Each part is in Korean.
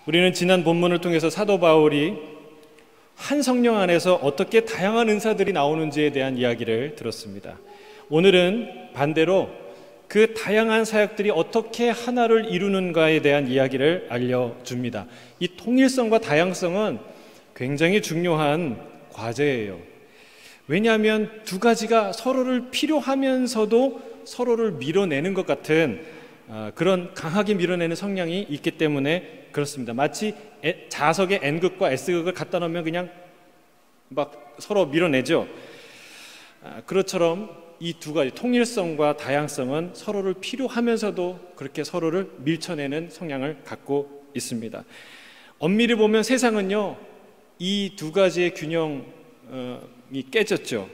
우리는 지난 본문을 통해서 사도 바울이 한 성령 안에서 어떻게 다양한 은사들이 나오는지에 대한 이야기를 들었습니다. 오늘은 반대로 그 다양한 사역들이 어떻게 하나를 이루는가에 대한 이야기를 알려줍니다. 이 통일성과 다양성은 굉장히 중요한 과제예요. 왜냐하면 두 가지가 서로를 필요하면서도 서로를 밀어내는 것 같은 그런 강하게 밀어내는 성향이 있기 때문에 그렇습니다. 마치 자석에 N극과 S극을 갖다 놓으면 그냥 막 서로 밀어내죠. 그것처럼 이 두 가지 통일성과 다양성은 서로를 필요하면서도 그렇게 서로를 밀쳐내는 성향을 갖고 있습니다. 엄밀히 보면 세상은요, 이 두 가지의 균형이 깨졌죠.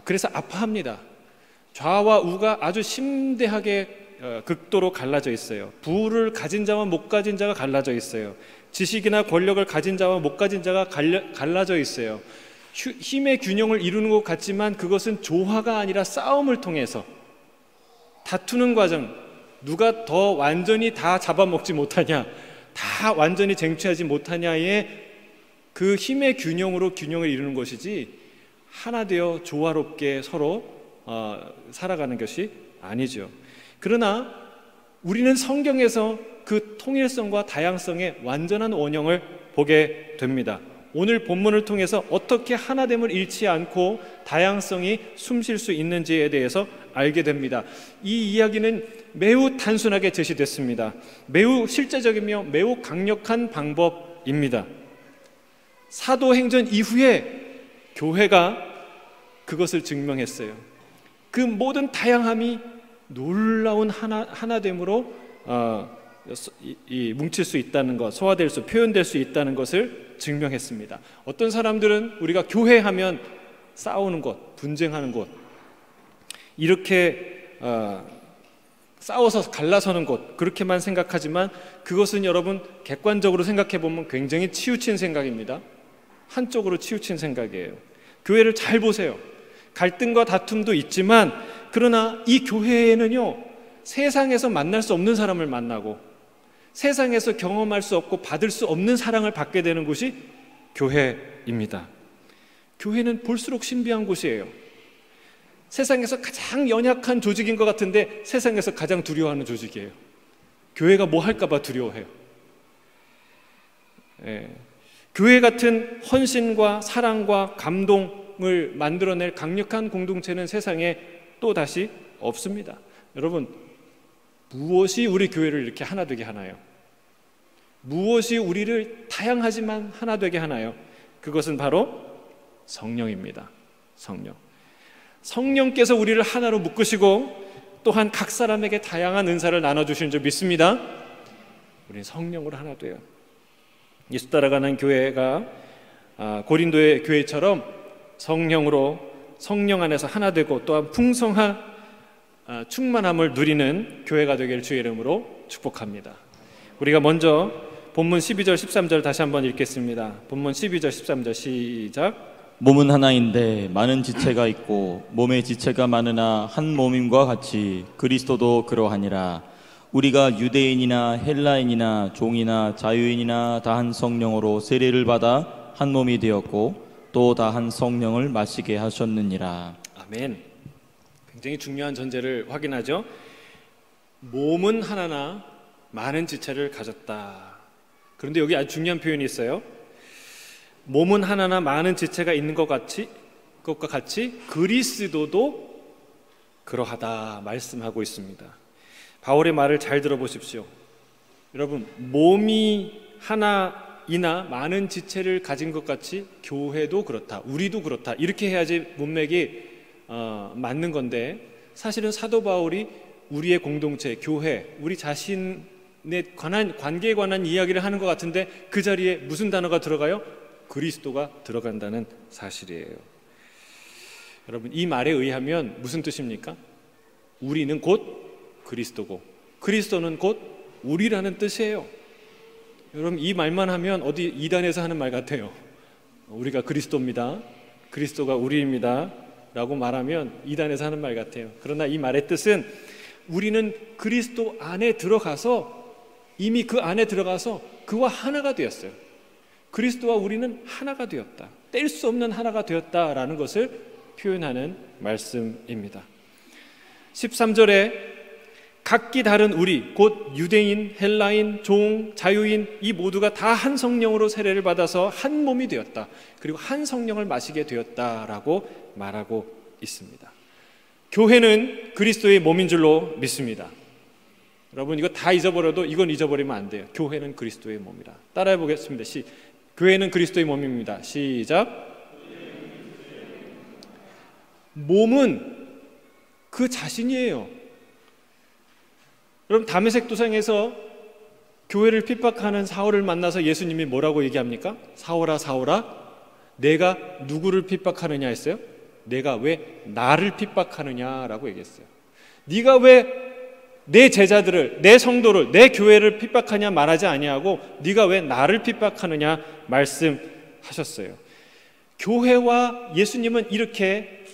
그래서 아파합니다. 좌와 우가 아주 심대하게 극도로 갈라져 있어요. 부를 가진 자와 못 가진 자가 갈라져 있어요. 지식이나 권력을 가진 자와 못 가진 자가 갈라져 있어요. 힘의 균형을 이루는 것 같지만 그것은 조화가 아니라 싸움을 통해서 다투는 과정, 누가 더 완전히 다 잡아먹지 못하냐, 다 완전히 쟁취하지 못하냐의 그 힘의 균형으로 균형을 이루는 것이지 하나 되어 조화롭게 서로 살아가는 것이 아니죠. 그러나 우리는 성경에서 그 통일성과 다양성의 완전한 원형을 보게 됩니다. 오늘 본문을 통해서 어떻게 하나됨을 잃지 않고 다양성이 숨쉴 수 있는지에 대해서 알게 됩니다. 이 이야기는 매우 단순하게 제시됐습니다. 매우 실제적이며 매우 강력한 방법입니다. 사도행전 이후에 교회가 그것을 증명했어요. 그 모든 다양함이 놀라운 하나됨으로 뭉칠 수 있다는 것, 소화될 수, 표현될 수 있다는 것을 증명했습니다. 어떤 사람들은 우리가 교회하면 싸우는 곳, 분쟁하는 곳, 이렇게 싸워서 갈라서는 곳, 그렇게만 생각하지만 그것은 여러분 객관적으로 생각해 보면 굉장히 치우친 생각입니다. 한쪽으로 치우친 생각이에요. 교회를 잘 보세요. 갈등과 다툼도 있지만 그러나 이 교회에는요, 세상에서 만날 수 없는 사람을 만나고 세상에서 경험할 수 없고 받을 수 없는 사랑을 받게 되는 곳이 교회입니다. 교회는 볼수록 신비한 곳이에요. 세상에서 가장 연약한 조직인 것 같은데 세상에서 가장 두려워하는 조직이에요. 교회가 뭐 할까봐 두려워해요. 교회 같은 헌신과 사랑과 감동을 만들어낼 강력한 공동체는 세상에 또다시 없습니다. 여러분, 무엇이 우리 교회를 이렇게 하나 되게 하나요? 무엇이 우리를 다양하지만 하나 되게 하나요? 그것은 바로 성령입니다. 성령. 성령께서 우리를 하나로 묶으시고 또한 각 사람에게 다양한 은사를 나눠주시는 줄 믿습니다. 우리는 성령으로 하나 돼요. 예수 따라가는 교회가 고린도의 교회처럼 성령으로 성령 안에서 하나 되고 또한 풍성한 충만함을 누리는 교회가 되기를 주의 이름으로 축복합니다. 우리가 먼저 본문 12절 13절 다시 한번 읽겠습니다. 본문 12절 13절 시작. 몸은 하나인데 많은 지체가 있고 몸의 지체가 많으나 한 몸임과 같이 그리스도도 그러하니라. 우리가 유대인이나 헬라인이나 종이나 자유인이나 다 한 성령으로 세례를 받아 한 몸이 되었고 또 다 한 성령을 마시게 하셨느니라. 아멘. 굉장히 중요한 전제를 확인하죠. 몸은 하나나 많은 지체를 가졌다. 그런데 여기 아주 중요한 표현이 있어요. 몸은 하나나 많은 지체가 있는 것과 같이 그리스도도 그러하다 말씀하고 있습니다. 바울의 말을 잘 들어보십시오. 여러분, 몸이 하나이나 많은 지체를 가진 것 같이 교회도 그렇다, 우리도 그렇다, 이렇게 해야지 문맥이 맞는 건데 사실은 사도 바울이 우리의 공동체, 교회, 우리 자신의 관계에 관한 이야기를 하는 것 같은데 그 자리에 무슨 단어가 들어가요? 그리스도가 들어간다는 사실이에요. 여러분, 이 말에 의하면 무슨 뜻입니까? 우리는 곧 그리스도고 그리스도는 곧 우리라는 뜻이에요. 여러분, 이 말만 하면 어디 이단에서 하는 말 같아요. 우리가 그리스도입니다, 그리스도가 우리입니다 라고 말하면 이단에서 하는 말 같아요. 그러나 이 말의 뜻은 우리는 그리스도 안에 들어가서 이미 그 안에 들어가서 그와 하나가 되었어요. 그리스도와 우리는 하나가 되었다. 뗄 수 없는 하나가 되었다라는 것을 표현하는 말씀입니다. 13절에 각기 다른 우리, 곧 유대인, 헬라인, 종, 자유인, 이 모두가 다 한 성령으로 세례를 받아서 한 몸이 되었다. 그리고 한 성령을 마시게 되었다라고 말하고 있습니다. 교회는 그리스도의 몸인 줄로 믿습니다. 여러분, 이거 다 잊어버려도 이건 잊어버리면 안 돼요. 교회는 그리스도의 몸이라. 따라해 보겠습니다. 교회는 그리스도의 몸입니다. 시작. 몸은 그 자신이에요. 여러분, 다메섹 도상에서 교회를 핍박하는 사울을 만나서 예수님이 뭐라고 얘기합니까? 사울아, 사울아, 내가 누구를 핍박하느냐 했어요? 내가 왜 나를 핍박하느냐라고 얘기했어요. 네가 왜 내 제자들을, 내 성도를, 내 교회를 핍박하냐 말하지 아니하고 네가 왜 나를 핍박하느냐 말씀하셨어요. 교회와 예수님은 이렇게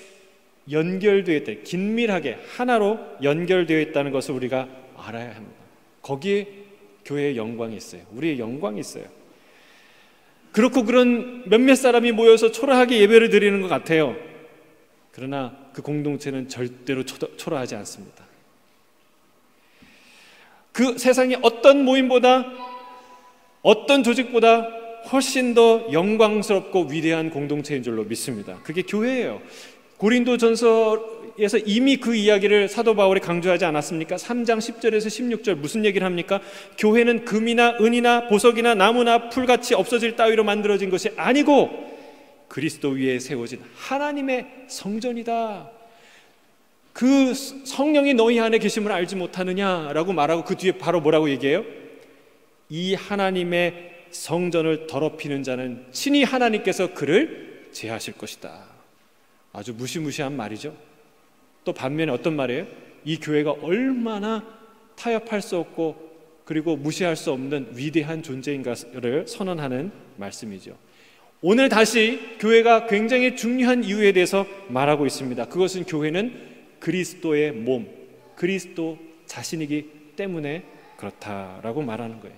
연결되어 있다. 긴밀하게 하나로 연결되어 있다는 것을 우리가 알아야 합니다. 거기에 교회의 영광이 있어요. 우리의 영광이 있어요. 그렇고 그런 몇몇 사람이 모여서 초라하게 예배를 드리는 것 같아요. 그러나 그 공동체는 절대로 초라하지 않습니다. 그 세상의 어떤 모임보다, 어떤 조직보다 훨씬 더 영광스럽고 위대한 공동체인 줄로 믿습니다. 그게 교회예요. 고린도전서에서 이미 그 이야기를 사도 바울이 강조하지 않았습니까? 3장 10절에서 16절 무슨 얘기를 합니까? 교회는 금이나 은이나 보석이나 나무나 풀같이 없어질 따위로 만들어진 것이 아니고 그리스도 위에 세워진 하나님의 성전이다. 그 성령이 너희 안에 계심을 알지 못하느냐라고 말하고 그 뒤에 바로 뭐라고 얘기해요? 이 하나님의 성전을 더럽히는 자는 친히 하나님께서 그를 제하실 것이다. 아주 무시무시한 말이죠. 또 반면에 어떤 말이에요? 이 교회가 얼마나 타협할 수 없고 그리고 무시할 수 없는 위대한 존재인가를 선언하는 말씀이죠. 오늘 다시 교회가 굉장히 중요한 이유에 대해서 말하고 있습니다. 그것은 교회는 그리스도의 몸, 그리스도 자신이기 때문에 그렇다라고 말하는 거예요.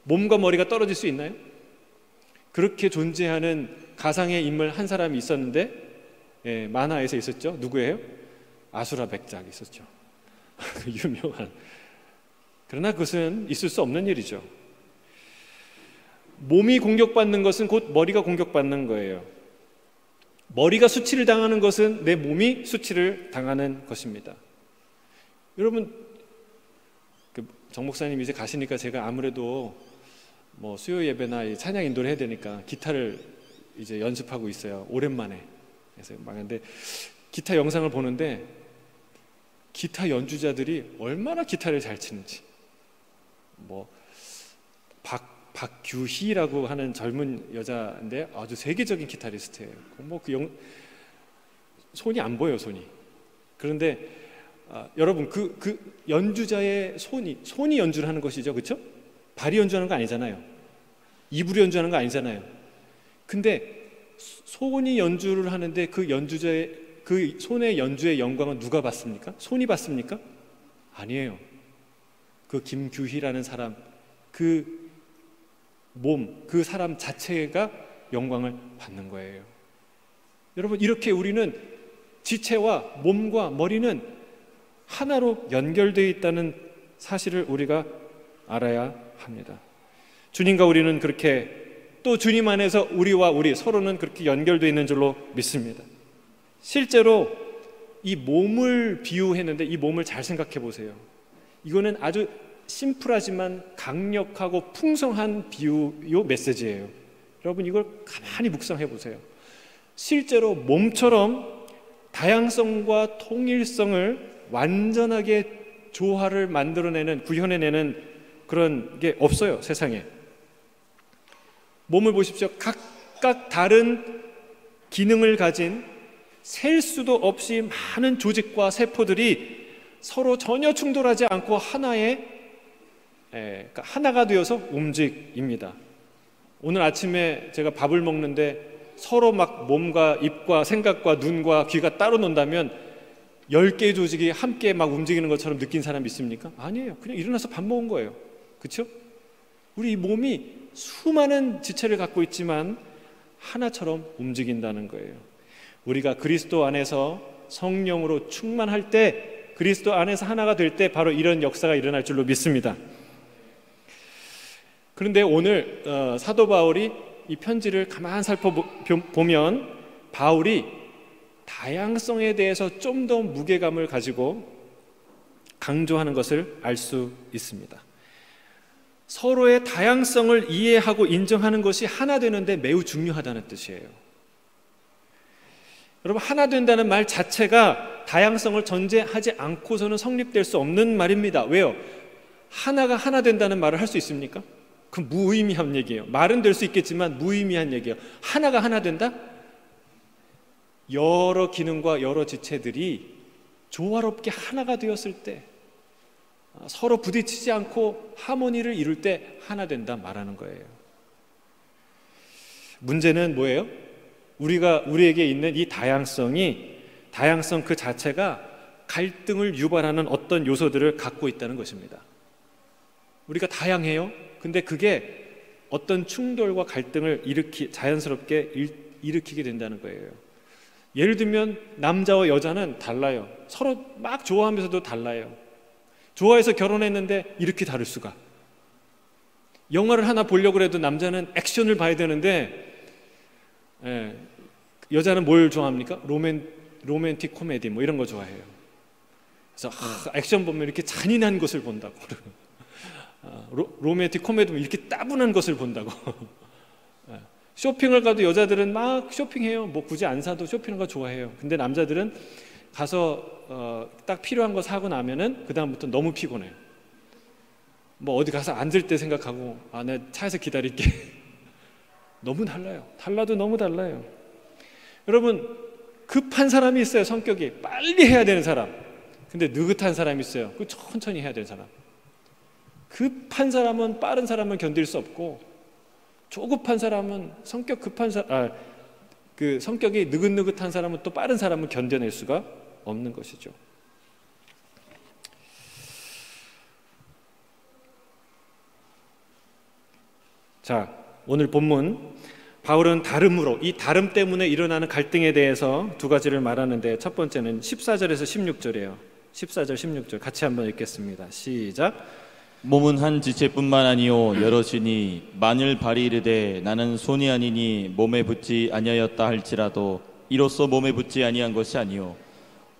몸과 머리가 떨어질 수 있나요? 그렇게 존재하는 가상의 인물 한 사람이 있었는데 만화에서 있었죠. 누구예요? 아수라 백작이 있었죠. 유명한. 그러나 그것은 있을 수 없는 일이죠. 몸이 공격받는 것은 곧 머리가 공격받는 거예요. 머리가 수치를 당하는 것은 내 몸이 수치를 당하는 것입니다. 여러분, 정 목사님 이제 가시니까 제가 아무래도 뭐 수요 예배나 찬양 인도를 해야 되니까 기타를 이제 연습하고 있어요. 오랜만에. 그래서 근데 기타 영상을 보는데 기타 연주자들이 얼마나 기타를 잘 치는지. 뭐 박규희라고 하는 젊은 여자인데 아주 세계적인 기타리스트예요. 뭐 손이 안 보여요, 손이. 그런데 여러분 그 연주자의 손이 연주를 하는 것이죠, 그렇죠? 발이 연주하는 거 아니잖아요. 입으로 연주하는 거 아니잖아요. 근데 손이 연주를 하는데 그 연주자의 그 손의 연주의 영광은 누가 받습니까? 손이 받습니까? 아니에요. 그 김규희라는 사람, 그 사람 자체가 영광을 받는 거예요. 여러분, 이렇게 우리는 지체와 몸과 머리는 하나로 연결되어 있다는 사실을 우리가 알아야 합니다. 주님과 우리는 그렇게, 또 주님 안에서 우리와 우리 서로는 그렇게 연결되어 있는 줄로 믿습니다. 실제로 이 몸을 비유했는데 이 몸을 잘 생각해 보세요. 이거는 아주 심플하지만 강력하고 풍성한 비유요 메시지예요. 여러분, 이걸 가만히 묵상해 보세요. 실제로 몸처럼 다양성과 통일성을 완전하게 조화를 만들어내는, 구현해내는 그런 게 없어요, 세상에. 몸을 보십시오. 각각 다른 기능을 가진 셀 수도 없이 많은 조직과 세포들이 서로 전혀 충돌하지 않고 하나가 되어서 움직입니다. 오늘 아침에 제가 밥을 먹는데 서로 막 몸과 입과 생각과 눈과 귀가 따로 논다면 10개의 조직이 함께 막 움직이는 것처럼 느낀 사람 있습니까? 아니에요. 그냥 일어나서 밥 먹은 거예요. 그렇죠? 우리 이 몸이 수많은 지체를 갖고 있지만 하나처럼 움직인다는 거예요. 우리가 그리스도 안에서 성령으로 충만할 때, 그리스도 안에서 하나가 될 때 바로 이런 역사가 일어날 줄로 믿습니다. 그런데 오늘 사도 바울이 이 편지를 가만 살펴보면 바울이 다양성에 대해서 좀 더 무게감을 가지고 강조하는 것을 알 수 있습니다. 서로의 다양성을 이해하고 인정하는 것이 하나 되는데 매우 중요하다는 뜻이에요. 여러분, 하나 된다는 말 자체가 다양성을 전제하지 않고서는 성립될 수 없는 말입니다. 왜요? 하나가 하나 된다는 말을 할 수 있습니까? 그 무의미한 얘기예요. 말은 될 수 있겠지만 무의미한 얘기예요. 하나가 하나 된다? 여러 기능과 여러 지체들이 조화롭게 하나가 되었을 때, 서로 부딪히지 않고 하모니를 이룰 때 하나 된다 말하는 거예요. 문제는 뭐예요? 우리에게 있는 이 다양성 그 자체가 갈등을 유발하는 어떤 요소들을 갖고 있다는 것입니다. 우리가 다양해요. 근데 그게 어떤 충돌과 갈등을 자연스럽게 일으키게 된다는 거예요. 예를 들면 남자와 여자는 달라요. 서로 막 좋아하면서도 달라요. 좋아해서 결혼했는데 이렇게 다를 수가. 영화를 하나 보려고 해도 남자는 액션을 봐야 되는데 여자는 뭘 좋아합니까? 로맨틱 코미디 뭐 이런 거 좋아해요. 그래서 액션 보면 이렇게 잔인한 것을 본다고. 로맨틱 코미디 보면 이렇게 따분한 것을 본다고. 쇼핑을 가도 여자들은 막 쇼핑해요. 뭐 굳이 안 사도 쇼핑하는 거 좋아해요. 근데 남자들은 가서 딱 필요한 거 사고 나면은 그 다음부터 너무 피곤해요. 뭐 어디 가서 앉을 때 생각하고 내 차에서 기다릴게. 너무 달라요. 달라도 너무 달라요. 여러분, 급한 사람이 있어요. 성격이 빨리 해야 되는 사람. 근데 느긋한 사람이 있어요. 그 천천히 해야 되는 사람. 급한 사람은 빠른 사람을 견딜 수 없고, 조급한 사람은 성격이 느긋느긋한 사람은 또 빠른 사람을 견뎌낼 수가 없는 것이죠. 자, 오늘 본문 바울은 이 다름 때문에 일어나는 갈등에 대해서 두 가지를 말하는데, 첫 번째는 14절에서 16절이에요. 14절 16절 같이 한번 읽겠습니다. 시작. 몸은 한 지체뿐만 아니요 여럿이니 만일 발이 이르되 나는 손이 아니니 몸에 붙지 아니하였다 할지라도 이로써 몸에 붙지 아니한 것이 아니요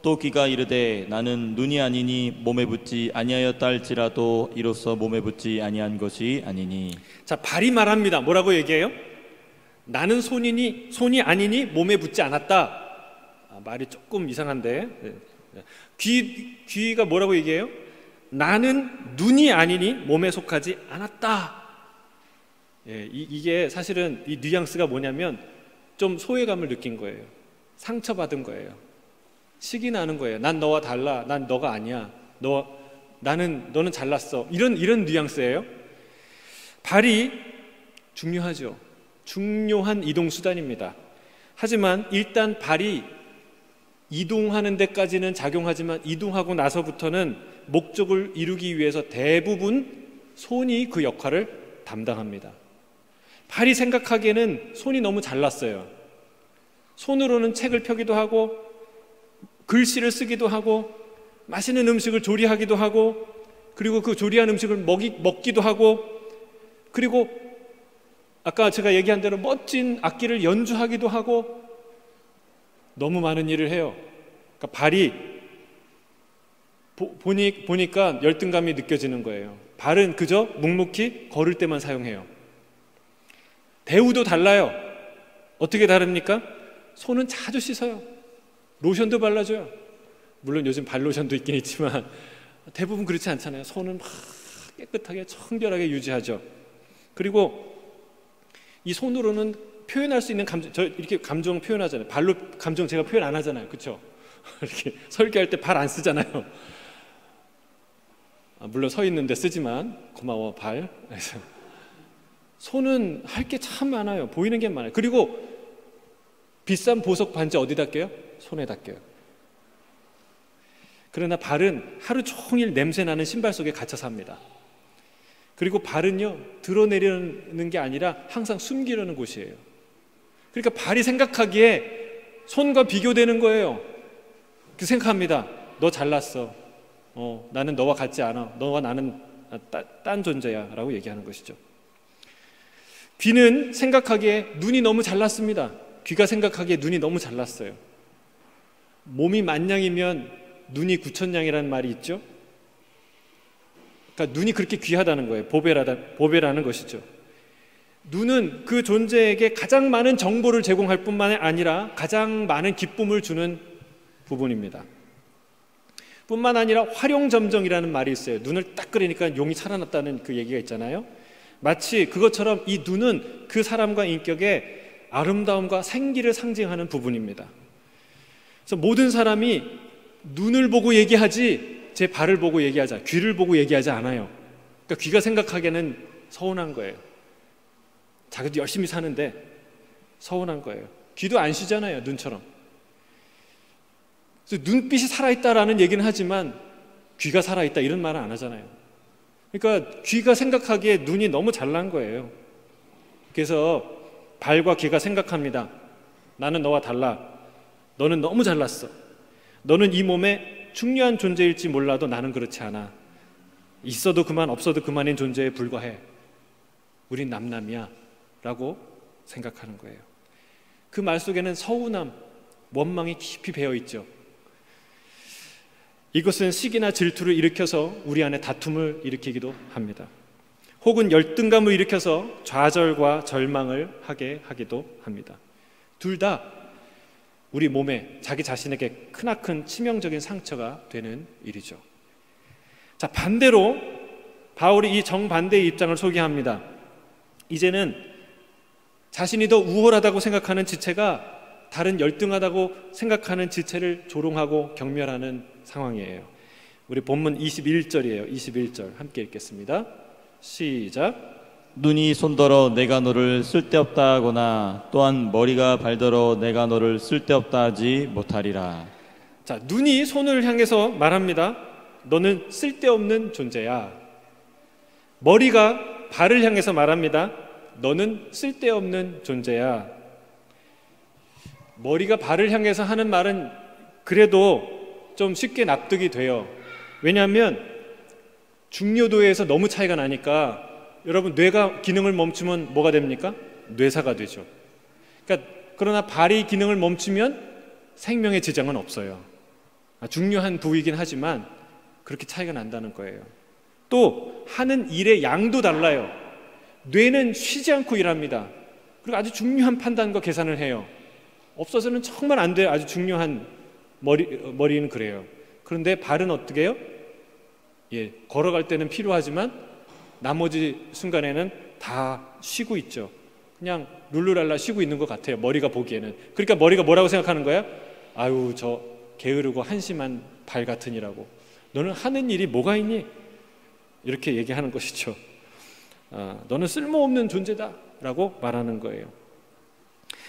또 귀가 이르되 나는 눈이 아니니 몸에 붙지 아니하였다 할지라도 이로써 몸에 붙지 아니한 것이 아니니. 자, 발이 말합니다. 뭐라고 얘기해요? 나는 손이 아니니 몸에 붙지 않았다. 말이 조금 이상한데, 귀가 뭐라고 얘기해요? 나는 눈이 아니니 몸에 속하지 않았다. 이게 사실은 이 뉘앙스가 뭐냐면 좀 소외감을 느낀 거예요. 상처받은 거예요. 식이 나는 거예요. 난 너와 달라. 난 너가 아니야. 너는 잘났어. 이런 뉘앙스예요. 발이 중요하죠. 중요한 이동 수단입니다. 하지만 일단 발이 이동하는 데까지는 작용하지만 이동하고 나서부터는 목적을 이루기 위해서 대부분 손이 그 역할을 담당합니다. 발이 생각하기에는 손이 너무 잘났어요. 손으로는 책을 펴기도 하고 글씨를 쓰기도 하고 맛있는 음식을 조리하기도 하고 그리고 그 조리한 음식을 먹기도 하고 그리고 아까 제가 얘기한 대로 멋진 악기를 연주하기도 하고 너무 많은 일을 해요. 그러니까 발이 보니까 열등감이 느껴지는 거예요. 발은 그저 묵묵히 걸을 때만 사용해요. 대우도 달라요. 어떻게 다릅니까? 손은 자주 씻어요. 로션도 발라줘요. 물론 요즘 발 로션도 있긴 있지만 대부분 그렇지 않잖아요. 손은 막 깨끗하게 청결하게 유지하죠. 그리고 이 손으로는 표현할 수 있는 감정, 저 이렇게 감정 표현하잖아요. 발로 감정 제가 표현 안 하잖아요. 그렇죠? 이렇게 설교할 때 발 안 쓰잖아요. 물론 서 있는데 쓰지만 고마워 발. 그래서 손은 할 게 참 많아요. 보이는 게 많아요. 그리고 비싼 보석 반지 어디다 껴요? 손에다 껴요. 그러나 발은 하루 종일 냄새 나는 신발 속에 갇혀 삽니다. 그리고 발은요, 드러내려는 게 아니라 항상 숨기려는 곳이에요. 그러니까 발이 생각하기에 손과 비교되는 거예요. 그 생각합니다. 너 잘났어. 나는 너와 같지 않아. 너와 나는 딴 존재야 라고 얘기하는 것이죠. 귀는 생각하기에 눈이 너무 잘났습니다. 귀가 생각하기에 눈이 너무 잘났어요. 몸이 만냥이면 눈이 구천냥이라는 말이 있죠. 그러니까 눈이 그렇게 귀하다는 거예요. 보배라는 것이죠. 눈은 그 존재에게 가장 많은 정보를 제공할 뿐만 아니라 가장 많은 기쁨을 주는 부분입니다. 뿐만 아니라 활용점정이라는 말이 있어요. 눈을 딱 그리니까 용이 살아났다는 그 얘기가 있잖아요. 마치 그것처럼 이 눈은 그 사람과 인격의 아름다움과 생기를 상징하는 부분입니다. 그래서 모든 사람이 눈을 보고 얘기하지 제 발을 보고 얘기하자, 귀를 보고 얘기하지 않아요. 그러니까 귀가 생각하기에는 서운한 거예요. 자기도 열심히 사는데 서운한 거예요. 귀도 안 쉬잖아요, 눈처럼. 그래서 눈빛이 살아있다라는 얘기는 하지만 귀가 살아있다 이런 말은 안 하잖아요. 그러니까 귀가 생각하기에 눈이 너무 잘난 거예요. 그래서 발과 귀가 생각합니다. 나는 너와 달라. 너는 너무 잘났어. 너는 이 몸에 중요한 존재일지 몰라도 나는 그렇지 않아. 있어도 그만 없어도 그만인 존재에 불과해. 우린 남남이야 라고 생각하는 거예요. 그 말 속에는 서운함, 원망이 깊이 배어있죠. 이것은 시기나 질투를 일으켜서 우리 안에 다툼을 일으키기도 합니다. 혹은 열등감을 일으켜서 좌절과 절망을 하게 하기도 합니다. 둘 다 우리 몸에 자기 자신에게 크나큰 치명적인 상처가 되는 일이죠. 자, 반대로 바울이 이 정반대의 입장을 소개합니다. 이제는 자신이 더 우월하다고 생각하는 지체가 다른 열등하다고 생각하는 지체를 조롱하고 경멸하는 상황이에요. 우리 본문 21절이에요. 21절 함께 읽겠습니다. 시작. 눈이 손더러 내가 너를 쓸데없다 하거나 또한 머리가 발더러 내가 너를 쓸데없다 하지 못하리라. 자, 눈이 손을 향해서 말합니다. 너는 쓸데없는 존재야. 머리가 발을 향해서 말합니다. 너는 쓸데없는 존재야. 머리가 발을 향해서 하는 말은 그래도 좀 쉽게 납득이 돼요. 왜냐하면 중요도에서 너무 차이가 나니까. 여러분, 뇌가 기능을 멈추면 뭐가 됩니까? 뇌사가 되죠. 그러니까 그러나 발이 기능을 멈추면 생명에 지장은 없어요. 중요한 부위이긴 하지만 그렇게 차이가 난다는 거예요. 또 하는 일의 양도 달라요. 뇌는 쉬지 않고 일합니다. 그리고 아주 중요한 판단과 계산을 해요. 없어서는 정말 안 돼요. 아주 중요한 머리는 그래요. 그런데 발은 어떻게 해요? 걸어갈 때는 필요하지만 나머지 순간에는 다 쉬고 있죠. 그냥 룰루랄라 쉬고 있는 것 같아요. 머리가 보기에는. 그러니까 머리가 뭐라고 생각하는 거야? 아유, 저 게으르고 한심한 발 같으니라고. 너는 하는 일이 뭐가 있니? 이렇게 얘기하는 것이죠. 너는 쓸모없는 존재다 라고 말하는 거예요.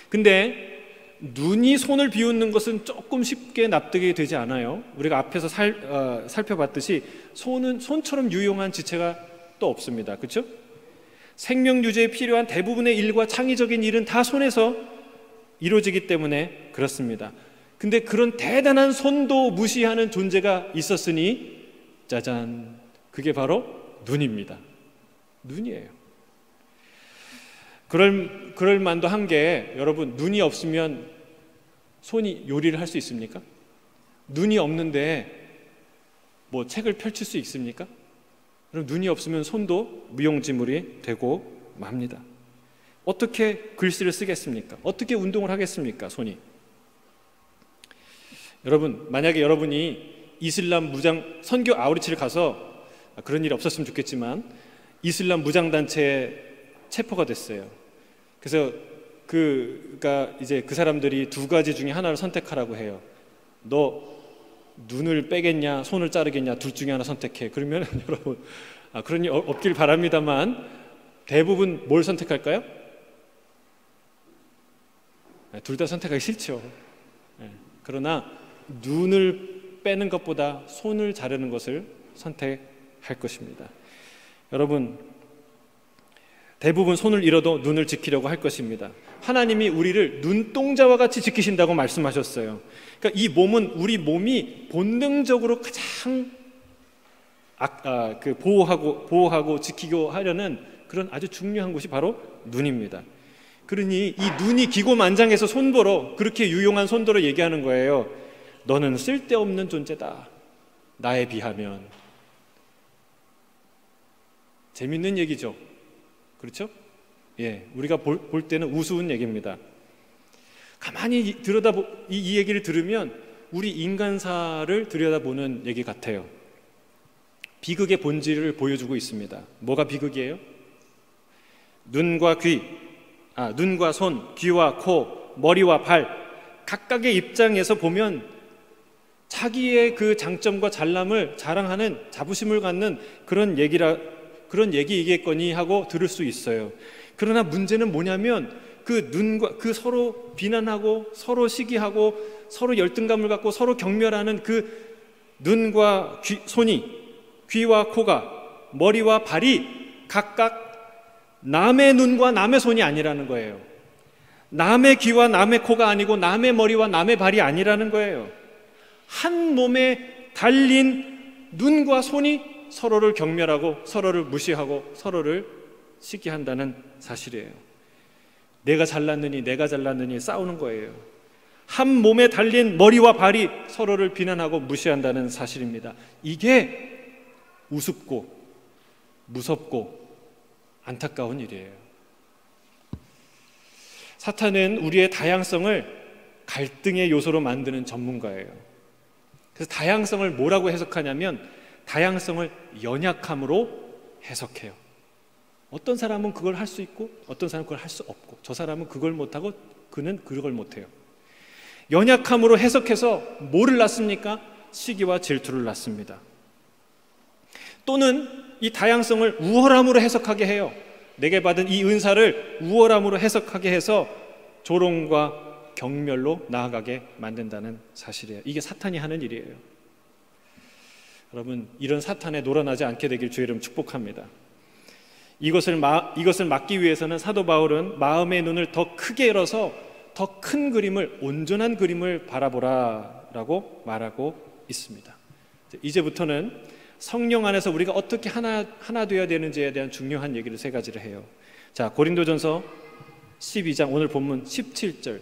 근데 눈이 손을 비웃는 것은 조금 쉽게 납득이 되지 않아요. 우리가 앞에서 살펴봤듯이 손은 손처럼 유용한 지체가 또 없습니다. 그렇죠? 생명 유지에 필요한 대부분의 일과 창의적인 일은 다 손에서 이루어지기 때문에 그렇습니다. 근데 그런 대단한 손도 무시하는 존재가 있었으니 짜잔, 그게 바로 눈입니다. 눈이에요. 그럴 만도 한 게, 여러분, 눈이 없으면 손이 요리를 할 수 있습니까? 눈이 없는데 뭐 책을 펼칠 수 있습니까? 그럼 눈이 없으면 손도 무용지물이 되고 맙니다. 어떻게 글씨를 쓰겠습니까? 어떻게 운동을 하겠습니까? 손이. 여러분, 만약에 여러분이 이슬람 무장 선교 아우리치를 가서, 그런 일이 없었으면 좋겠지만 이슬람 무장단체에 체포가 됐어요. 그래서 이제 그 사람들이 두 가지 중에 하나를 선택하라고 해요. 너 눈을 빼겠냐, 손을 자르겠냐, 둘 중에 하나 선택해. 그러면 여러분, 그런 일 없길 바랍니다만 대부분 뭘 선택할까요? 둘 다 선택하기 싫죠. 그러나 눈을 빼는 것보다 손을 자르는 것을 선택할 것입니다. 여러분, 대부분 손을 잃어도 눈을 지키려고 할 것입니다. 하나님이 우리를 눈동자와 같이 지키신다고 말씀하셨어요. 그러니까 이 몸은 우리 몸이 본능적으로 가장 보호하고 지키고 하려는 그런 아주 중요한 곳이 바로 눈입니다. 그러니 이 눈이 기고만장해서 손보러, 그렇게 유용한 손도로 얘기하는 거예요. 너는 쓸데없는 존재다, 나에 비하면. 재밌는 얘기죠. 그렇죠? 예, 우리가 볼 때는 우스운 얘기입니다. 가만히 이 얘기를 들으면 우리 인간사를 들여다보는 얘기 같아요. 비극의 본질을 보여주고 있습니다. 뭐가 비극이에요? 눈과 손, 귀와 코, 머리와 발, 각각의 입장에서 보면 자기의 그 장점과 잘남을 자랑하는, 자부심을 갖는 그런 얘기이겠거니 하고 들을 수 있어요. 그러나 문제는 뭐냐면 그 눈과 그 서로 비난하고 서로 시기하고 서로 열등감을 갖고 서로 경멸하는 그 눈과 손이, 귀와 코가, 머리와 발이 각각 남의 눈과 남의 손이 아니라는 거예요. 남의 귀와 남의 코가 아니고 남의 머리와 남의 발이 아니라는 거예요. 한 몸에 달린 눈과 손이 서로를 경멸하고 서로를 무시하고 서로를 시기한다는 사실이에요. 내가 잘났느니 싸우는 거예요. 한 몸에 달린 머리와 발이 서로를 비난하고 무시한다는 사실입니다. 이게 우습고 무섭고 안타까운 일이에요. 사탄은 우리의 다양성을 갈등의 요소로 만드는 전문가예요. 그래서 다양성을 뭐라고 해석하냐면 다양성을 연약함으로 해석해요. 어떤 사람은 그걸 할 수 있고 어떤 사람은 그걸 할 수 없고, 저 사람은 그걸 못하고 그는 그걸 못해요. 연약함으로 해석해서 뭐를 낳습니까? 시기와 질투를 낳습니다. 또는 이 다양성을 우월함으로 해석하게 해요. 내게 받은 이 은사를 우월함으로 해석하게 해서 조롱과 경멸로 나아가게 만든다는 사실이에요. 이게 사탄이 하는 일이에요. 여러분, 이런 사탄에 놀아나지 않게 되길 주의 이름 축복합니다. 이것을 막기 위해서는 사도 바울은 마음의 눈을 더 크게 열어서 더 큰 그림을, 온전한 그림을 바라보라라고 말하고 있습니다. 이제부터는 성령 안에서 우리가 어떻게 하나 되어야 되는지에 대한 중요한 얘기를 세 가지를 해요. 자, 고린도전서 12장 오늘 본문 17절,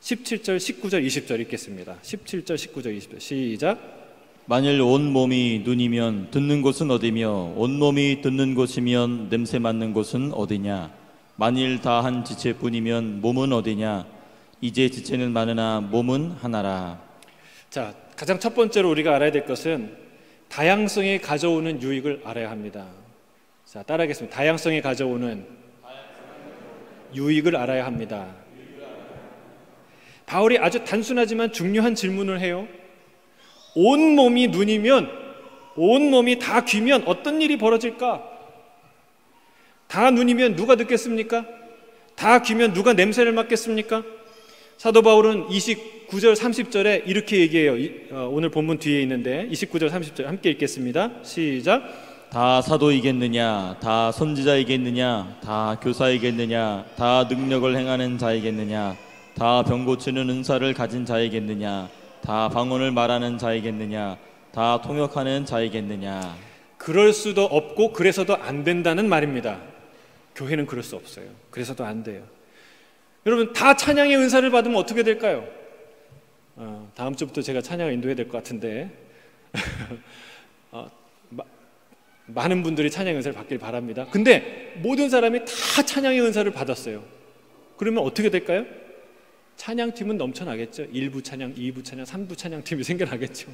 19절, 20절 읽겠습니다. 17절, 19절, 20절 시작. 만일 온 몸이 눈이면 듣는 곳은 어디며 온 몸이 듣는 곳이면 냄새 맡는 곳은 어디냐? 만일 다 한 지체뿐이면 몸은 어디냐? 이제 지체는 많으나 몸은 하나라. 자, 가장 첫 번째로 우리가 알아야 될 것은 다양성이 가져오는 유익을 알아야 합니다. 자, 따라하겠습니다. 다양성이 가져오는 유익을 알아야 합니다. 바울이 아주 단순하지만 중요한 질문을 해요. 온 몸이 눈이면, 온 몸이 다 귀면 어떤 일이 벌어질까? 다 눈이면 누가 듣겠습니까? 다 귀면 누가 냄새를 맡겠습니까? 사도 바울은 29절 30절에 이렇게 얘기해요. 오늘 본문 뒤에 있는데 29절 30절 함께 읽겠습니다. 시작. 다 사도이겠느냐? 다 선지자이겠느냐? 다 교사이겠느냐? 다 능력을 행하는 자이겠느냐? 다 병 고치는 은사를 가진 자이겠느냐? 다 방언을 말하는 자이겠느냐? 다 통역하는 자이겠느냐? 그럴 수도 없고 그래서도 안 된다는 말입니다. 교회는 그럴 수 없어요. 그래서도 안 돼요. 여러분, 다 찬양의 은사를 받으면 어떻게 될까요? 다음 주부터 제가 찬양을 인도해야 될 것 같은데 많은 분들이 찬양의 은사를 받길 바랍니다. 근데 모든 사람이 다 찬양의 은사를 받았어요. 그러면 어떻게 될까요? 찬양팀은 넘쳐나겠죠. 1부 찬양, 2부 찬양, 3부 찬양팀이 생겨나겠죠.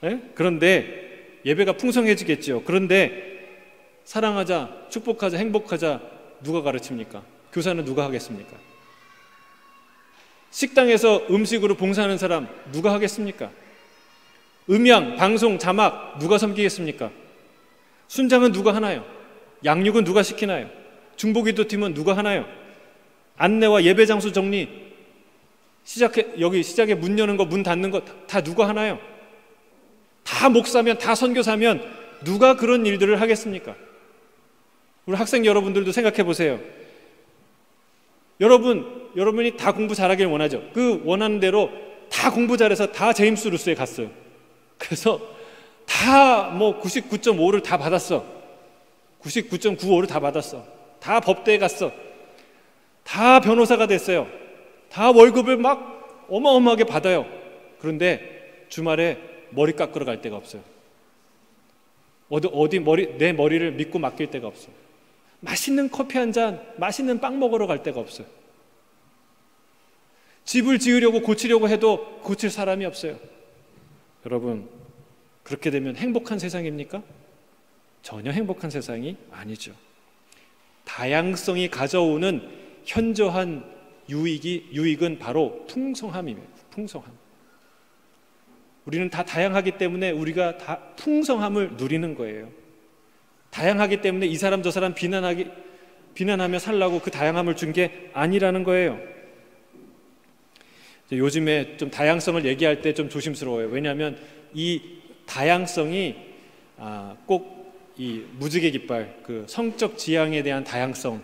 네? 그런데 예배가 풍성해지겠죠. 그런데 사랑하자, 축복하자, 행복하자 누가 가르칩니까? 교사는 누가 하겠습니까? 식당에서 음식으로 봉사하는 사람 누가 하겠습니까? 음향, 방송, 자막 누가 섬기겠습니까? 순장은 누가 하나요? 양육은 누가 시키나요? 중보기도팀은 누가 하나요? 안내와 예배 장소 정리, 여기 시작에 문 여는 거, 문 닫는 거 다 누가 하나요? 다 목사면, 다 선교사면 누가 그런 일들을 하겠습니까? 우리 학생 여러분들도 생각해 보세요. 여러분이 다 공부 잘하길 원하죠. 그 원하는 대로 다 공부 잘해서 다 제임스 루스에 갔어요. 그래서 다 뭐 99.5를 다 받았어. 99.95를 다 받았어. 다 법대에 갔어. 다 변호사가 됐어요. 다 월급을 막 어마어마하게 받아요. 그런데 주말에 머리 깎으러 갈 데가 없어요. 내 머리를 믿고 맡길 데가 없어요. 맛있는 커피 한 잔, 맛있는 빵 먹으러 갈 데가 없어요. 집을 지으려고 고치려고 해도 고칠 사람이 없어요. 여러분, 그렇게 되면 행복한 세상입니까? 전혀 행복한 세상이 아니죠. 다양성이 가져오는 현저한 유익은 바로 풍성함입니다. 풍성함. 우리는 다 다양하기 때문에 우리가 다 풍성함을 누리는 거예요. 다양하기 때문에 이 사람 저 사람 비난하며 살라고 그 다양함을 준 게 아니라는 거예요. 요즘에 좀 다양성을 얘기할 때 좀 조심스러워요. 왜냐하면 이 다양성이 꼭 이 무지개 깃발, 그 성적 지향에 대한 다양성을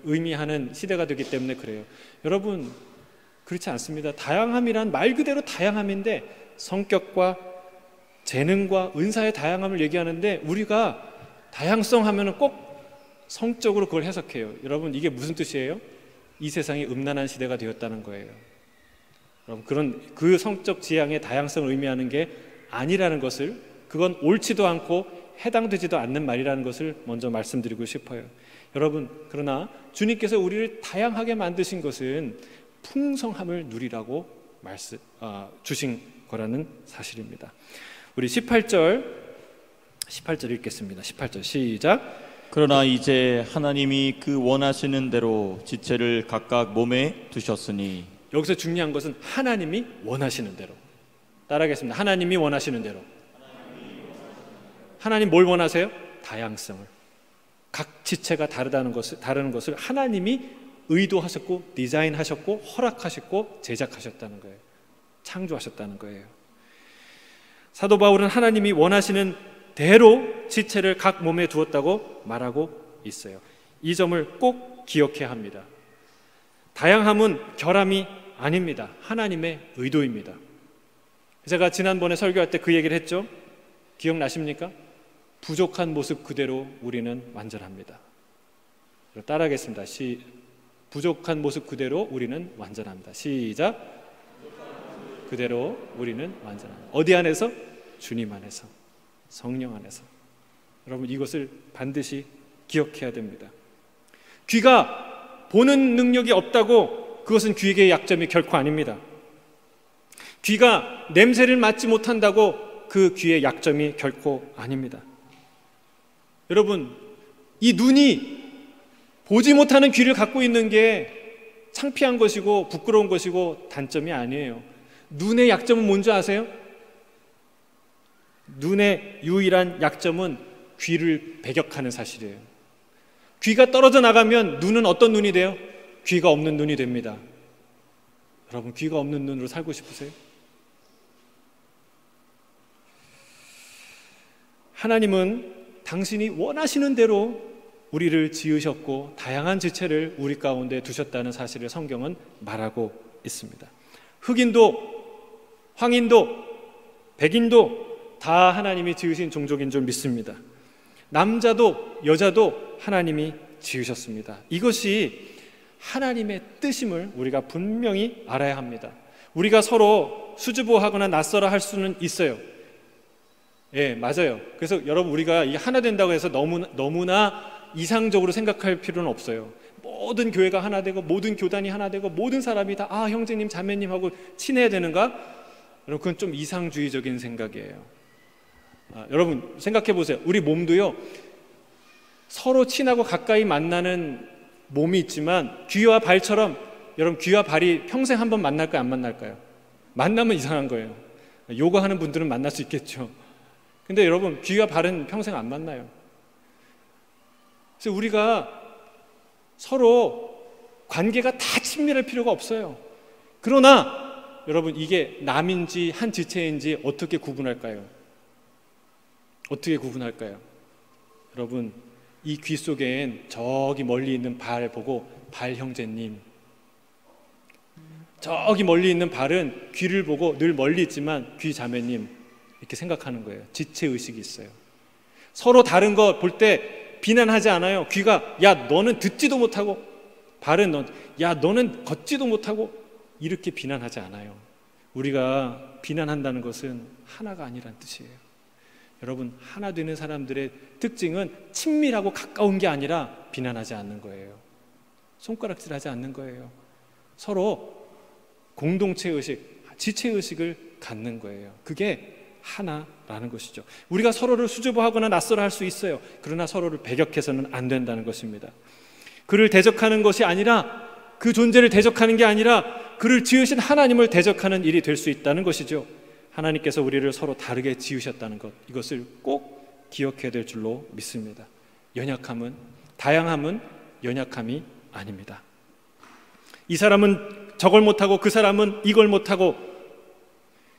의미하는 시대가 되기 때문에 그래요. 여러분, 그렇지 않습니다. 다양함이란 말 그대로 다양함인데 성격과 재능과 은사의 다양함을 얘기하는데 우리가 다양성 하면은 꼭 성적으로 그걸 해석해요. 여러분, 이게 무슨 뜻이에요? 이 세상이 음란한 시대가 되었다는 거예요. 여러분, 그 성적 지향의 다양성을 의미하는 게 아니라는 것을, 그건 옳지도 않고 해당되지도 않는 말이라는 것을 먼저 말씀드리고 싶어요. 여러분, 그러나 주님께서 우리를 다양하게 만드신 것은 풍성함을 누리라고 주신 거라는 사실입니다. 우리 18절 읽겠습니다. 18절 시작. 그러나 이제 하나님이 그 원하시는 대로 지체를 각각 몸에 두셨으니. 여기서 중요한 것은 하나님이 원하시는 대로. 따라하겠습니다. 하나님이 원하시는 대로. 하나님 뭘 원하세요? 다양성을. 각 지체가 다른 것을 하나님이 의도하셨고 디자인하셨고 허락하셨고 제작하셨다는 거예요. 창조하셨다는 거예요. 사도 바울은 하나님이 원하시는 대로 지체를 각 몸에 두었다고 말하고 있어요. 이 점을 꼭 기억해야 합니다. 다양함은 결함이 아닙니다. 하나님의 의도입니다. 제가 지난번에 설교할 때 그 얘기를 했죠. 기억나십니까? 부족한 모습 그대로 우리는 완전합니다. 따라하겠습니다. 부족한 모습 그대로 우리는 완전합니다. 시작. 그대로 우리는 완전합니다. 어디 안에서? 주님 안에서, 성령 안에서. 여러분, 이것을 반드시 기억해야 됩니다. 귀가 보는 능력이 없다고 그것은 귀의 약점이 결코 아닙니다. 귀가 냄새를 맡지 못한다고 그 귀의 약점이 결코 아닙니다. 여러분, 이 눈이 보지 못하는 귀를 갖고 있는 게 창피한 것이고 부끄러운 것이고 단점이 아니에요. 눈의 약점은 뭔지 아세요? 눈의 유일한 약점은 귀를 배격하는 사실이에요. 귀가 떨어져 나가면 눈은 어떤 눈이 돼요? 귀가 없는 눈이 됩니다. 여러분, 귀가 없는 눈으로 살고 싶으세요? 하나님은 당신이 원하시는 대로 우리를 지으셨고 다양한 지체를 우리 가운데 두셨다는 사실을 성경은 말하고 있습니다. 흑인도 황인도 백인도 다 하나님이 지으신 종족인 줄 믿습니다. 남자도 여자도 하나님이 지으셨습니다. 이것이 하나님의 뜻임을 우리가 분명히 알아야 합니다. 우리가 서로 수줍어하거나 낯설어 할 수는 있어요. 예, 맞아요. 그래서 여러분, 우리가 이 하나 된다고 해서 너무나 이상적으로 생각할 필요는 없어요. 모든 교회가 하나 되고 모든 교단이 하나 되고 모든 사람이 다 형제님 자매님하고 친해야 되는가? 여러분, 그건 좀 이상주의적인 생각이에요. 여러분, 생각해 보세요. 우리 몸도요, 서로 친하고 가까이 만나는 몸이 있지만 귀와 발처럼, 여러분, 귀와 발이 평생 한번 만날까요? 안 만날까요? 만나면 이상한 거예요. 요가 하는 분들은 만날 수 있겠죠. 근데 여러분, 귀와 발은 평생 안 만나요. 그래서 우리가 서로 관계가 다 친밀할 필요가 없어요. 그러나 여러분, 이게 남인지 한 지체인지 어떻게 구분할까요? 어떻게 구분할까요? 여러분, 이 귀 속엔 저기 멀리 있는 발 보고 발 형제님, 저기 멀리 있는 발은 귀를 보고 늘 멀리 있지만 귀 자매님, 이렇게 생각하는 거예요. 지체의식이 있어요. 서로 다른 거 볼 때 비난하지 않아요. 귀가 야 너는 듣지도 못하고, 발은 야 너는 걷지도 못하고, 이렇게 비난하지 않아요. 우리가 비난한다는 것은 하나가 아니란 뜻이에요. 여러분, 하나 되는 사람들의 특징은 친밀하고 가까운 게 아니라 비난하지 않는 거예요. 손가락질하지 않는 거예요. 서로 공동체의식, 지체의식을 갖는 거예요. 그게 하나라는 것이죠. 우리가 서로를 수줍어하거나 낯설어 할 수 있어요. 그러나 서로를 배격해서는 안 된다는 것입니다. 그를 대적하는 것이 아니라, 그 존재를 대적하는 게 아니라 그를 지으신 하나님을 대적하는 일이 될 수 있다는 것이죠. 하나님께서 우리를 서로 다르게 지으셨다는 것, 이것을 꼭 기억해야 될 줄로 믿습니다. 연약함은, 다양함은 연약함이 아닙니다. 이 사람은 저걸 못하고 그 사람은 이걸 못하고,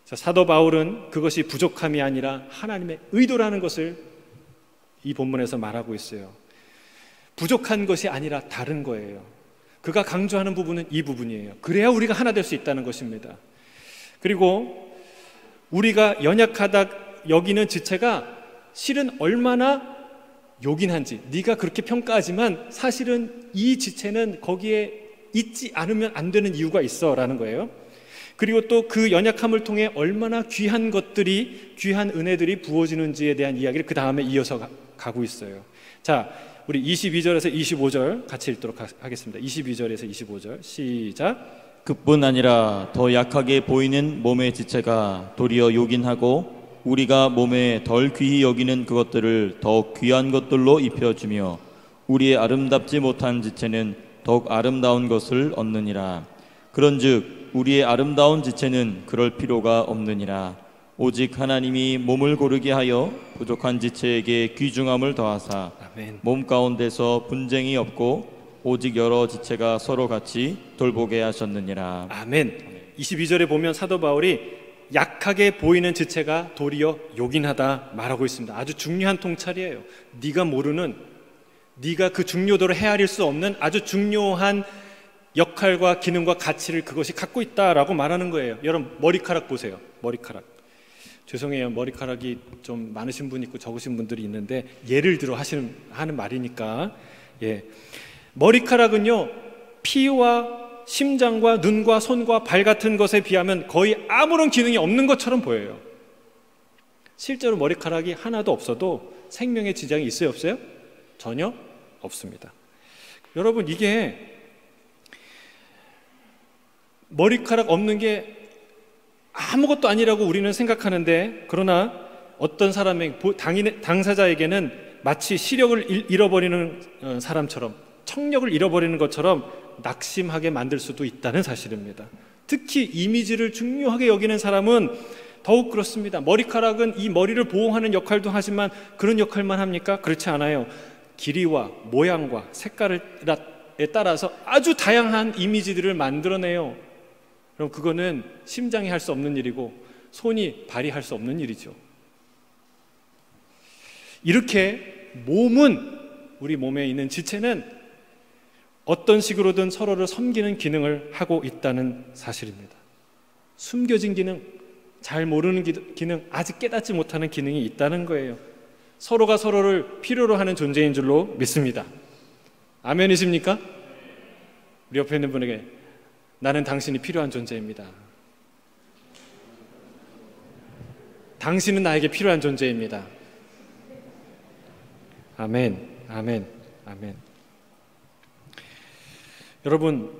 사도 바울은 그것이 부족함이 아니라 하나님의 의도라는 것을 이 본문에서 말하고 있어요. 부족한 것이 아니라 다른 거예요. 그가 강조하는 부분은 이 부분이에요. 그래야 우리가 하나 될 수 있다는 것입니다. 그리고 우리가 연약하다 여기는 지체가 실은 얼마나 요긴한지, 네가 그렇게 평가하지만 사실은 이 지체는 거기에 있지 않으면 안 되는 이유가 있어 라는 거예요. 그리고 또 그 연약함을 통해 얼마나 귀한 것들이, 귀한 은혜들이 부어지는지에 대한 이야기를 그 다음에 이어서 가고 있어요. 자, 우리 22절에서 25절 같이 읽도록 하겠습니다. 22절에서 25절 시작. 그뿐 아니라 더 약하게 보이는 몸의 지체가 도리어 요긴하고 우리가 몸에 덜 귀히 여기는 그것들을 더욱 귀한 것들로 입혀주며 우리의 아름답지 못한 지체는 더욱 아름다운 것을 얻느니라. 그런즉 우리의 아름다운 지체는 그럴 필요가 없느니라. 오직 하나님이 몸을 고르게 하여 부족한 지체에게 귀중함을 더하사 아멘. 몸 가운데서 분쟁이 없고 오직 여러 지체가 서로 같이 돌보게 하셨느니라. 아멘. 22절에 보면 사도 바울이 약하게 보이는 지체가 도리어 요긴하다 말하고 있습니다. 아주 중요한 통찰이에요. 네가 모르는, 네가 그 중요도를 헤아릴 수 없는 아주 중요한 역할과 기능과 가치를 그것이 갖고 있다라고 말하는 거예요. 여러분, 머리카락 보세요. 머리카락. 죄송해요. 머리카락이 좀 많으신 분 있고 적으신 분들이 있는데 예를 들어 하는 말이니까. 예. 머리카락은요, 피와 심장과 눈과 손과 발 같은 것에 비하면 거의 아무런 기능이 없는 것처럼 보여요. 실제로 머리카락이 하나도 없어도 생명에 지장이 있어요, 없어요? 전혀 없습니다. 여러분, 이게 머리카락 없는 게 아무것도 아니라고 우리는 생각하는데, 그러나 어떤 사람의 당사자에게는 마치 시력을 잃어버리는 사람처럼, 청력을 잃어버리는 것처럼 낙심하게 만들 수도 있다는 사실입니다. 특히 이미지를 중요하게 여기는 사람은 더욱 그렇습니다. 머리카락은 이 머리를 보호하는 역할도 하지만 그런 역할만 합니까? 그렇지 않아요. 길이와 모양과 색깔에 따라서 아주 다양한 이미지들을 만들어내요. 그럼 그거는 심장이 할 수 없는 일이고 손이 발휘할 수 없는 일이죠. 이렇게 몸은, 우리 몸에 있는 지체는 어떤 식으로든 서로를 섬기는 기능을 하고 있다는 사실입니다. 숨겨진 기능, 잘 모르는 기능, 아직 깨닫지 못하는 기능이 있다는 거예요. 서로가 서로를 필요로 하는 존재인 줄로 믿습니다. 아멘이십니까? 우리 옆에 있는 분에게 나는 당신이 필요한 존재입니다. 당신은 나에게 필요한 존재입니다. 아멘, 아멘, 아멘. 여러분,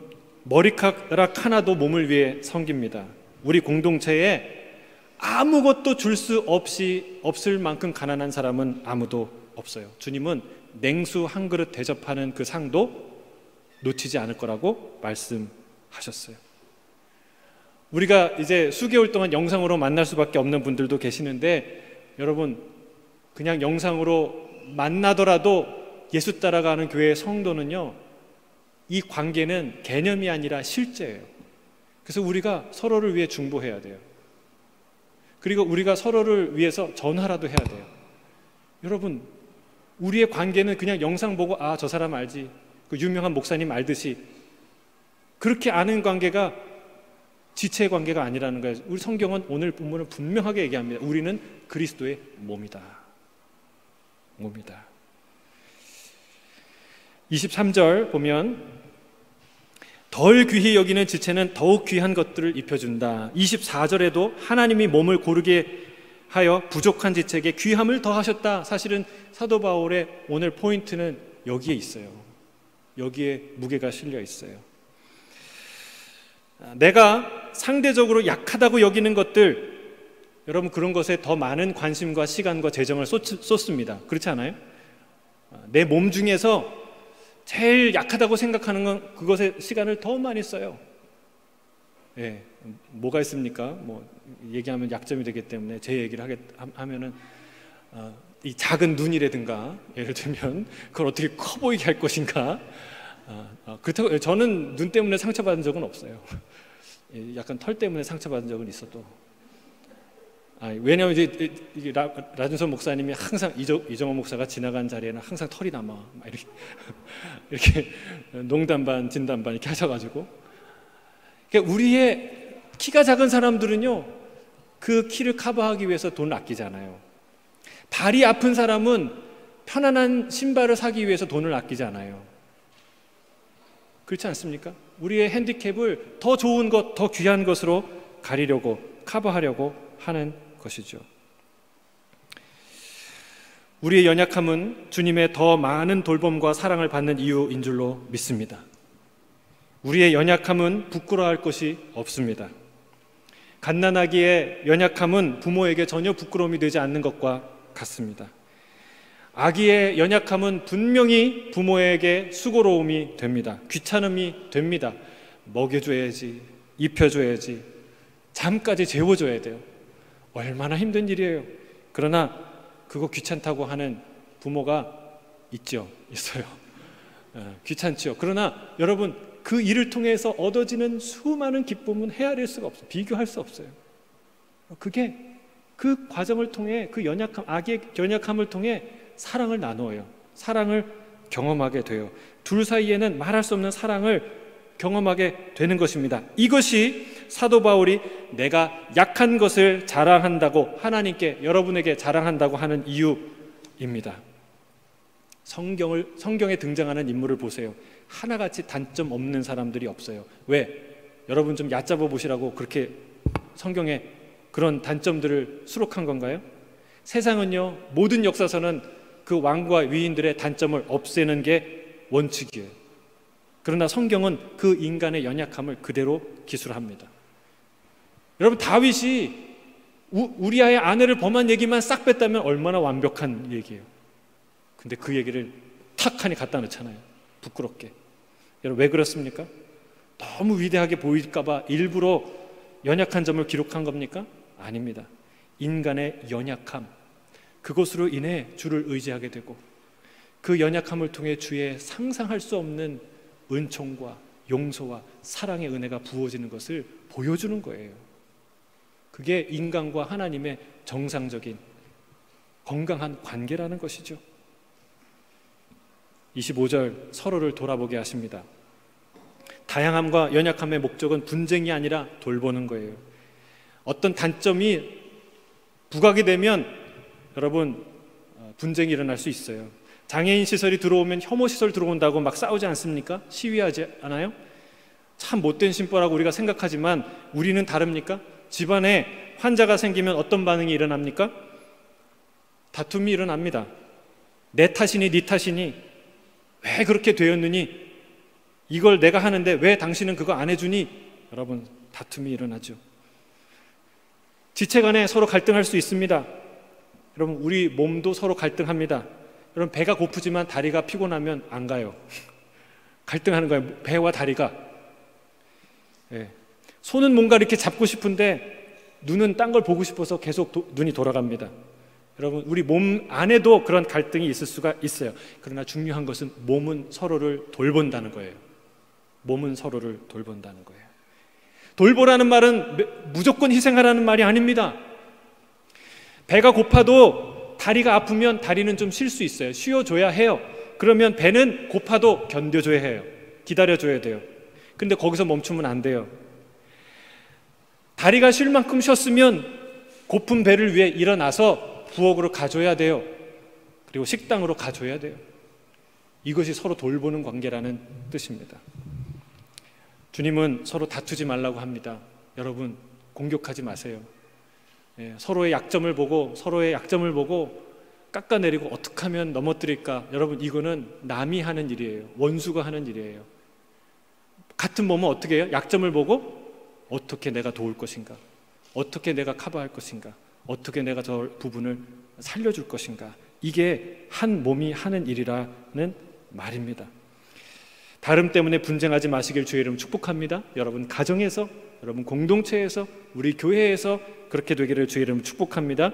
머리카락 하나도 몸을 위해 섬깁니다. 우리 공동체에 아무것도 줄 수 없을 만큼 가난한 사람은 아무도 없어요. 주님은 냉수 한 그릇 대접하는 그 상도 놓치지 않을 거라고 말씀하셨어요. 우리가 이제 수개월 동안 영상으로 만날 수밖에 없는 분들도 계시는데, 여러분, 그냥 영상으로 만나더라도 예수 따라가는 교회의 성도는요, 이 관계는 개념이 아니라 실제예요. 그래서 우리가 서로를 위해 중보해야 돼요. 그리고 우리가 서로를 위해서 전화라도 해야 돼요. 여러분, 우리의 관계는 그냥 영상 보고 아, 저 사람 알지, 그 유명한 목사님 알듯이 그렇게 아는 관계가 지체의 관계가 아니라는 거예요. 우리 성경은 오늘 본문을 분명하게 얘기합니다. 우리는 그리스도의 몸이다. 23절 보면 덜 귀히 여기는 지체는 더욱 귀한 것들을 입혀준다. 24절에도 하나님이 몸을 고르게 하여 부족한 지체에게 귀함을 더하셨다. 사실은 사도 바울의 오늘 포인트는 여기에 있어요. 여기에 무게가 실려 있어요. 내가 상대적으로 약하다고 여기는 것들, 여러분 그런 것에 더 많은 관심과 시간과 재정을 쏟습니다. 그렇지 않아요? 내 몸 중에서 제일 약하다고 생각하는 건 그것에 시간을 더 많이 써요. 예, 뭐가 있습니까? 뭐 얘기하면 약점이 되기 때문에 제 얘기를 하면은 이 작은 눈이라든가 예를 들면 그걸 어떻게 커 보이게 할 것인가. 그렇다고 저는 눈 때문에 상처받은 적은 없어요. 약간 털 때문에 상처받은 적은 있어도. 왜냐하면 이제 라준선 목사님이 항상 이정호 목사가 지나간 자리에는 항상 털이 남아 막 이렇게 농담 반 진담 반 이렇게 하셔가지고, 그러니까 우리의 키가 작은 사람들은요 그 키를 커버하기 위해서 돈을 아끼잖아요. 발이 아픈 사람은 편안한 신발을 사기 위해서 돈을 아끼지 않아요. 그렇지 않습니까? 우리의 핸디캡을 더 좋은 것, 더 귀한 것으로 가리려고, 커버하려고 하는 것이죠. 우리의 연약함은 주님의 더 많은 돌봄과 사랑을 받는 이유인 줄로 믿습니다. 우리의 연약함은 부끄러워할 것이 없습니다. 갓난아기의 연약함은 부모에게 전혀 부끄러움이 되지 않는 것과 같습니다. 아기의 연약함은 분명히 부모에게 수고로움이 됩니다. 귀찮음이 됩니다. 먹여줘야지, 입혀줘야지, 잠까지 재워줘야 돼요. 얼마나 힘든 일이에요. 그러나 그거 귀찮다고 하는 부모가 있어요. 귀찮죠. 그러나 여러분 그 일을 통해서 얻어지는 수많은 기쁨은 헤아릴 수가 없어요. 비교할 수 없어요. 그게 그 과정을 통해, 그 연약함, 아기의 연약함을 통해 사랑을 나누어요. 사랑을 경험하게 돼요. 둘 사이에는 말할 수 없는 사랑을 경험하게 되는 것입니다. 이것이 사도 바울이 내가 약한 것을 자랑한다고 하나님께, 여러분에게 자랑한다고 하는 이유입니다. 성경에 등장하는 인물을 보세요. 하나같이 단점 없는 사람들이 없어요. 왜? 여러분 좀 얕잡아 보시라고 그렇게 성경에 그런 단점들을 수록한 건가요? 세상은요, 모든 역사서는 그 왕과 위인들의 단점을 없애는 게 원칙이에요. 그러나 성경은 그 인간의 연약함을 그대로 기술합니다. 여러분 다윗이 우리아의 아내를 범한 얘기만 싹 뺐다면 얼마나 완벽한 얘기예요. 근데 그 얘기를 탁 하니 갖다 놓잖아요. 부끄럽게. 여러분 왜 그렇습니까? 너무 위대하게 보일까 봐 일부러 연약한 점을 기록한 겁니까? 아닙니다. 인간의 연약함, 그것으로 인해 주를 의지하게 되고 그 연약함을 통해 주의 상상할 수 없는 은총과 용서와 사랑의 은혜가 부어지는 것을 보여주는 거예요. 그게 인간과 하나님의 정상적인 건강한 관계라는 것이죠. 25절 서로를 돌아보게 하십니다. 다양함과 연약함의 목적은 분쟁이 아니라 돌보는 거예요. 어떤 단점이 부각이 되면 여러분 분쟁이 일어날 수 있어요. 장애인 시설이 들어오면 혐오 시설 들어온다고 막 싸우지 않습니까? 시위하지 않아요? 참 못된 심보라고 우리가 생각하지만 우리는 다릅니까? 집안에 환자가 생기면 어떤 반응이 일어납니까? 다툼이 일어납니다. 내 탓이니 네 탓이니, 왜 그렇게 되었느니, 이걸 내가 하는데 왜 당신은 그거 안 해주니? 여러분 다툼이 일어나죠. 지체 간에 서로 갈등할 수 있습니다. 여러분 우리 몸도 서로 갈등합니다. 여러분 배가 고프지만 다리가 피곤하면 안 가요. 갈등하는 거예요. 배와 다리가. 손은 뭔가 이렇게 잡고 싶은데 눈은 딴 걸 보고 싶어서 계속 눈이 돌아갑니다. 여러분 우리 몸 안에도 그런 갈등이 있을 수가 있어요. 그러나 중요한 것은 몸은 서로를 돌본다는 거예요. 몸은 서로를 돌본다는 거예요. 돌보라는 말은 무조건 희생하라는 말이 아닙니다. 배가 고파도 다리가 아프면 다리는 좀 쉴 수 있어요. 쉬어줘야 해요. 그러면 배는 고파도 견뎌줘야 해요. 기다려줘야 돼요. 근데 거기서 멈추면 안 돼요. 다리가 쉴 만큼 쉬었으면 고픈 배를 위해 일어나서 부엌으로 가줘야 돼요. 그리고 식당으로 가줘야 돼요. 이것이 서로 돌보는 관계라는 뜻입니다. 주님은 서로 다투지 말라고 합니다. 여러분, 공격하지 마세요. 서로의 약점을 보고 깎아내리고 어떻게 하면 넘어뜨릴까? 여러분, 이거는 남이 하는 일이에요. 원수가 하는 일이에요. 같은 몸은 어떻게 해요? 약점을 보고 어떻게 내가 도울 것인가? 어떻게 내가 커버할 것인가? 어떻게 내가 저 부분을 살려줄 것인가? 이게 한 몸이 하는 일이라는 말입니다. 다름 때문에 분쟁하지 마시길 주의 이름 축복합니다. 여러분 가정에서, 여러분 공동체에서, 우리 교회에서 그렇게 되기를 주의 이름 축복합니다.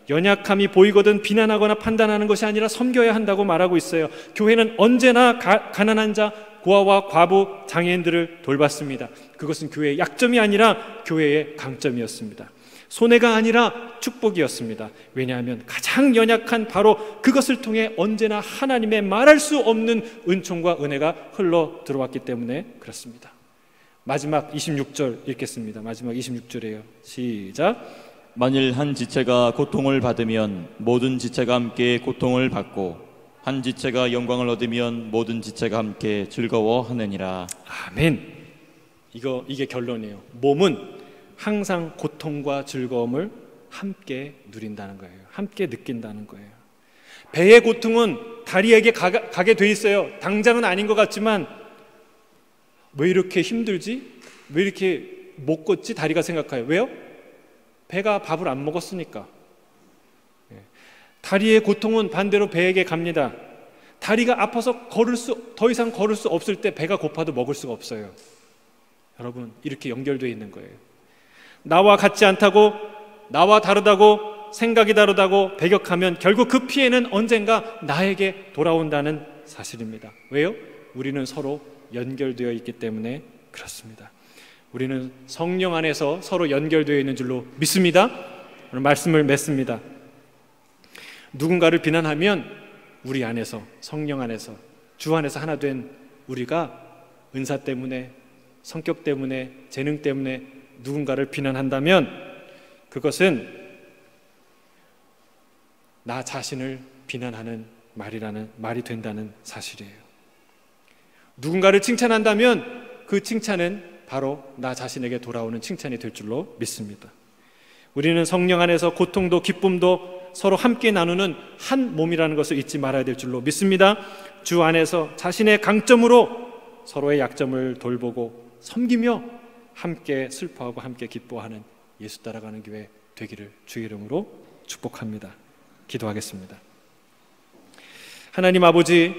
연약함이 보이거든 비난하거나 판단하는 것이 아니라 섬겨야 한다고 말하고 있어요. 교회는 언제나 가난한 자, 고아와 과부, 장애인들을 돌봤습니다. 그것은 교회의 약점이 아니라 교회의 강점이었습니다. 손해가 아니라 축복이었습니다. 왜냐하면 가장 연약한 바로 그것을 통해 언제나 하나님의 말할 수 없는 은총과 은혜가 흘러 들어왔기 때문에 그렇습니다. 마지막 26절 읽겠습니다. 마지막 26절이에요. 시작. 만일 한 지체가 고통을 받으면 모든 지체가 함께 고통을 받고 한 지체가 영광을 얻으면 모든 지체가 함께 즐거워하느니라. 아멘. 이게 결론이에요. 몸은 항상 고통과 즐거움을 함께 누린다는 거예요. 함께 느낀다는 거예요. 배의 고통은 다리에게 가게 돼 있어요. 당장은 아닌 것 같지만 왜 이렇게 힘들지? 왜 이렇게 못 걷지? 다리가 생각해요. 왜요? 배가 밥을 안 먹었으니까. 다리의 고통은 반대로 배에게 갑니다. 다리가 아파서 더 이상 걸을 수 없을 때 배가 고파도 먹을 수가 없어요. 여러분, 이렇게 연결되어 있는 거예요. 나와 같지 않다고, 나와 다르다고, 생각이 다르다고 배격하면 결국 그 피해는 언젠가 나에게 돌아온다는 사실입니다. 왜요? 우리는 서로 연결되어 있기 때문에 그렇습니다. 우리는 성령 안에서 서로 연결되어 있는 줄로 믿습니다. 오늘 말씀을 맺습니다. 누군가를 비난하면 우리 안에서, 성령 안에서, 주 안에서 하나 된 우리가 은사 때문에, 성격 때문에, 재능 때문에 누군가를 비난한다면 그것은 나 자신을 비난하는 말이 된다는 사실이에요. 누군가를 칭찬한다면 그 칭찬은 바로 나 자신에게 돌아오는 칭찬이 될 줄로 믿습니다. 우리는 성령 안에서 고통도 기쁨도 서로 함께 나누는 한 몸이라는 것을 잊지 말아야 될 줄로 믿습니다. 주 안에서 자신의 강점으로 서로의 약점을 돌보고 섬기며 함께 슬퍼하고 함께 기뻐하는 예수 따라가는 교회 되기를 주의 이름으로 축복합니다. 기도하겠습니다. 하나님 아버지,